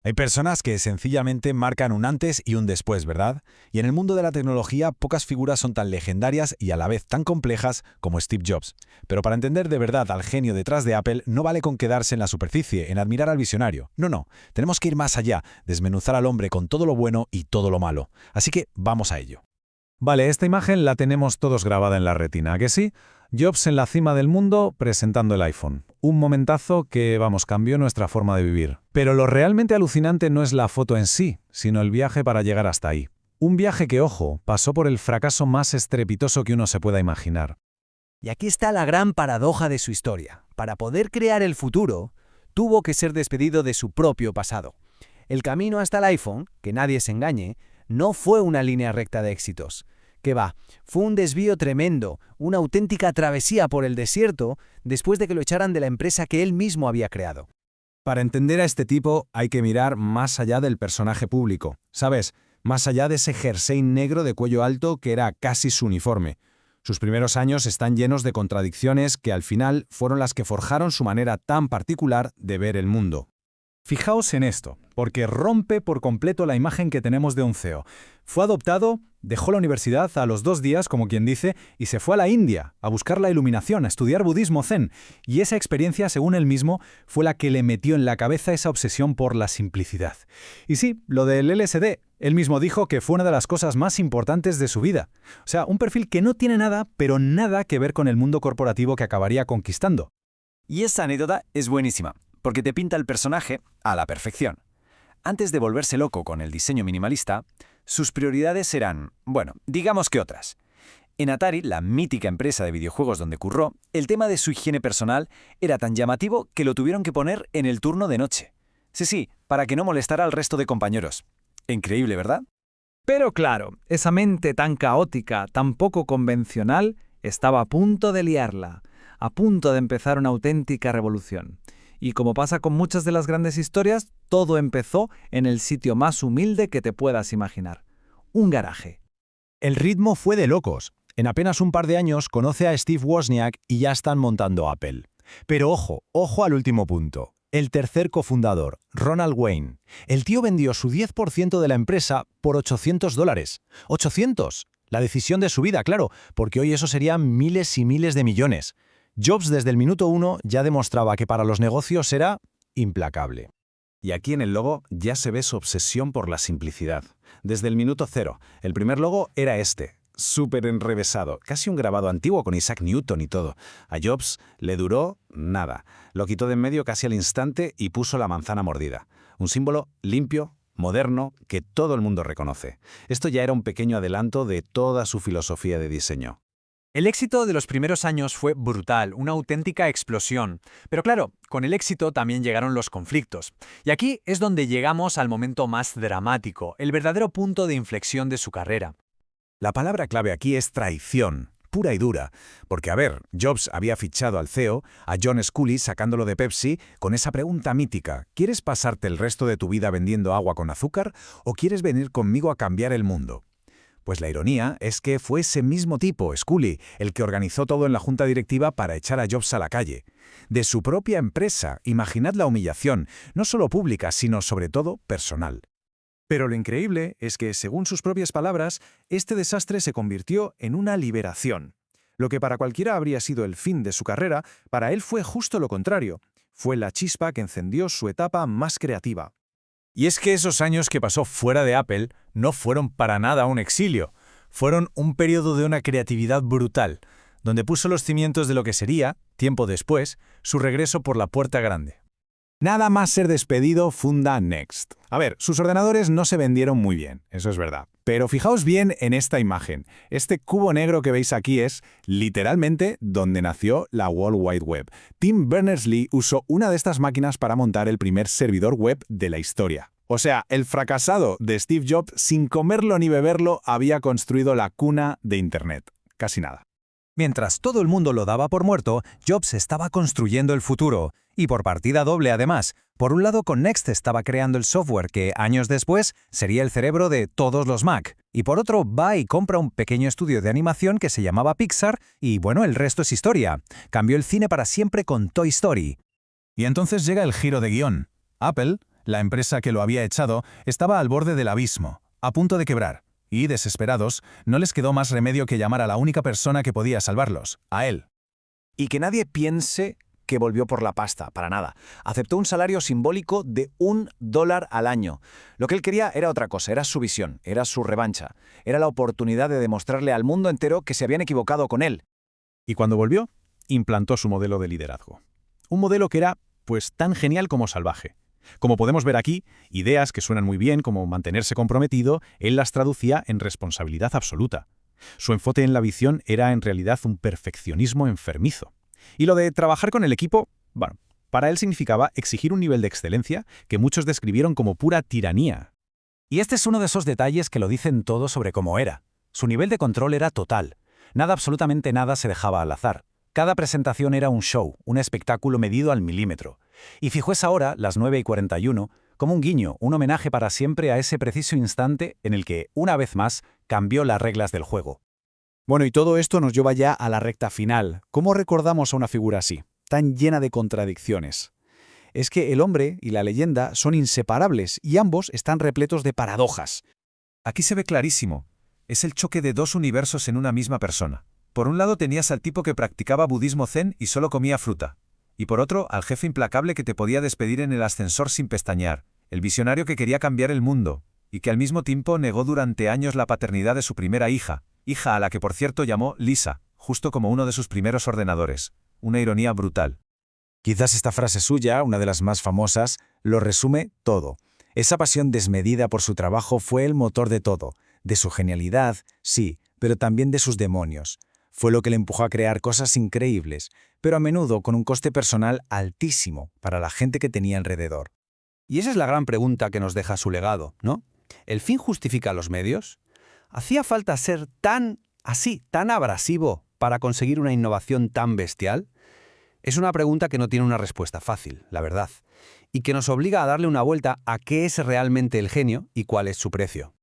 Hay personas que sencillamente marcan un antes y un después, ¿verdad? Y en el mundo de la tecnología, pocas figuras son tan legendarias y a la vez tan complejas como Steve Jobs. Pero para entender de verdad al genio detrás de Apple, no vale con quedarse en la superficie, en admirar al visionario. No, tenemos que ir más allá, desmenuzar al hombre con todo lo bueno y todo lo malo. Así que vamos a ello. Vale, esta imagen la tenemos todos grabada en la retina, ¿a que sí? Jobs en la cima del mundo presentando el iPhone. Un momentazo que, vamos, cambió nuestra forma de vivir. Pero lo realmente alucinante no es la foto en sí, sino el viaje para llegar hasta ahí. Un viaje que, ojo, pasó por el fracaso más estrepitoso que uno se pueda imaginar. Y aquí está la gran paradoja de su historia. Para poder crear el futuro, tuvo que ser despedido de su propio pasado. El camino hasta el iPhone, que nadie se engañe, no fue una línea recta de éxitos. Que va, fue un desvío tremendo, una auténtica travesía por el desierto después de que lo echaran de la empresa que él mismo había creado. Para entender a este tipo hay que mirar más allá del personaje público, ¿sabes? Más allá de ese jersey negro de cuello alto que era casi su uniforme. Sus primeros años están llenos de contradicciones que al final fueron las que forjaron su manera tan particular de ver el mundo. Fijaos en esto, porque rompe por completo la imagen que tenemos de un CEO. Fue adoptado, dejó la universidad a los 2 días, como quien dice, y se fue a la India a buscar la iluminación, a estudiar budismo zen. Y esa experiencia, según él mismo, fue la que le metió en la cabeza esa obsesión por la simplicidad. Y sí, lo del LSD, él mismo dijo que fue una de las cosas más importantes de su vida. O sea, un perfil que no tiene nada, pero nada que ver con el mundo corporativo que acabaría conquistando. Y esta anécdota es buenísima, porque te pinta el personaje a la perfección. Antes de volverse loco con el diseño minimalista, sus prioridades eran, bueno, digamos que otras. En Atari, la mítica empresa de videojuegos donde curró, el tema de su higiene personal era tan llamativo que lo tuvieron que poner en el turno de noche. Sí, para que no molestara al resto de compañeros. Increíble, ¿verdad? Pero claro, esa mente tan caótica, tan poco convencional, estaba a punto de liarla, a punto de empezar una auténtica revolución. Y como pasa con muchas de las grandes historias, todo empezó en el sitio más humilde que te puedas imaginar. Un garaje. El ritmo fue de locos. En apenas un par de años conoce a Steve Wozniak y ya están montando Apple. Pero ojo al último punto. El tercer cofundador, Ronald Wayne. El tío vendió su 10% de la empresa por $800. ¡800! La decisión de su vida, claro, porque hoy eso serían miles y miles de millones. Jobs desde el minuto 1 ya demostraba que para los negocios era implacable. Y aquí en el logo ya se ve su obsesión por la simplicidad. Desde el minuto 0, el primer logo era este, súper enrevesado, casi un grabado antiguo con Isaac Newton y todo. A Jobs le duró nada. Lo quitó de en medio casi al instante y puso la manzana mordida. Un símbolo limpio, moderno, que todo el mundo reconoce. Esto ya era un pequeño adelanto de toda su filosofía de diseño. El éxito de los primeros años fue brutal, una auténtica explosión. Pero claro, con el éxito también llegaron los conflictos. Y aquí es donde llegamos al momento más dramático, el verdadero punto de inflexión de su carrera. La palabra clave aquí es traición, pura y dura. Porque, Jobs había fichado al CEO, a John Sculley sacándolo de Pepsi, con esa pregunta mítica: ¿quieres pasarte el resto de tu vida vendiendo agua con azúcar o quieres venir conmigo a cambiar el mundo? Pues la ironía es que fue ese mismo tipo, Sculley, el que organizó todo en la junta directiva para echar a Jobs a la calle. De su propia empresa, imaginad la humillación, no solo pública, sino sobre todo personal. Pero lo increíble es que, según sus propias palabras, este desastre se convirtió en una liberación. Lo que para cualquiera habría sido el fin de su carrera, para él fue justo lo contrario. Fue la chispa que encendió su etapa más creativa. Y es que esos años que pasó fuera de Apple no fueron para nada un exilio. Fueron un periodo de una creatividad brutal, donde puso los cimientos de lo que sería, tiempo después, su regreso por la puerta grande. Nada más ser despedido, funda Next. Sus ordenadores no se vendieron muy bien, eso es verdad. Pero fijaos bien en esta imagen. Este cubo negro que veis aquí es, literalmente, donde nació la World Wide Web. Tim Berners-Lee usó una de estas máquinas para montar el primer servidor web de la historia. O sea, el fracasado de Steve Jobs, sin comerlo ni beberlo, había construido la cuna de Internet. Casi nada. Mientras todo el mundo lo daba por muerto, Jobs estaba construyendo el futuro. Y por partida doble además. Por un lado, con Next estaba creando el software que, años después, sería el cerebro de todos los Mac. Y por otro, va y compra un pequeño estudio de animación que se llamaba Pixar, y bueno, el resto es historia. Cambió el cine para siempre con Toy Story. Y entonces llega el giro de guión. Apple, La empresa que lo había echado estaba al borde del abismo, a punto de quebrar, y, desesperados, no les quedó más remedio que llamar a la única persona que podía salvarlos, a él. Y que nadie piense que volvió por la pasta, para nada. Aceptó un salario simbólico de $1 al año. Lo que él quería era otra cosa, era su visión, era su revancha. Era la oportunidad de demostrarle al mundo entero que se habían equivocado con él. Y cuando volvió, implantó su modelo de liderazgo. Un modelo que era, pues, tan genial como salvaje. Como podemos ver aquí, ideas que suenan muy bien como mantenerse comprometido, él las traducía en responsabilidad absoluta. Su enfoque en la visión era en realidad un perfeccionismo enfermizo. Y lo de trabajar con el equipo, bueno, para él significaba exigir un nivel de excelencia que muchos describieron como pura tiranía. Y este es uno de esos detalles que lo dicen todo sobre cómo era. Su nivel de control era total. Nada, absolutamente nada se dejaba al azar. Cada presentación era un show, un espectáculo medido al milímetro. Y fijó esa hora, las 9:41, como un guiño, un homenaje para siempre a ese preciso instante en el que, una vez más, cambió las reglas del juego. Bueno, y todo esto nos lleva ya a la recta final. ¿Cómo recordamos a una figura así, tan llena de contradicciones? Es que el hombre y la leyenda son inseparables y ambos están repletos de paradojas. Aquí se ve clarísimo. Es el choque de dos universos en una misma persona. Por un lado tenías al tipo que practicaba budismo zen y solo comía fruta. Y por otro, al jefe implacable que te podía despedir en el ascensor sin pestañear. El visionario que quería cambiar el mundo, y que al mismo tiempo negó durante años la paternidad de su primera hija a la que por cierto llamó Lisa, justo como uno de sus primeros ordenadores. Una ironía brutal. Quizás esta frase suya, una de las más famosas, lo resume todo. Esa pasión desmedida por su trabajo fue el motor de todo, de su genialidad, sí, pero también de sus demonios. Fue lo que le empujó a crear cosas increíbles, pero a menudo con un coste personal altísimo para la gente que tenía alrededor. Y esa es la gran pregunta que nos deja su legado, ¿no? ¿El fin justifica los medios? ¿Hacía falta ser tan abrasivo para conseguir una innovación tan bestial? Es una pregunta que no tiene una respuesta fácil, la verdad, y que nos obliga a darle una vuelta a qué es realmente el genio y cuál es su precio.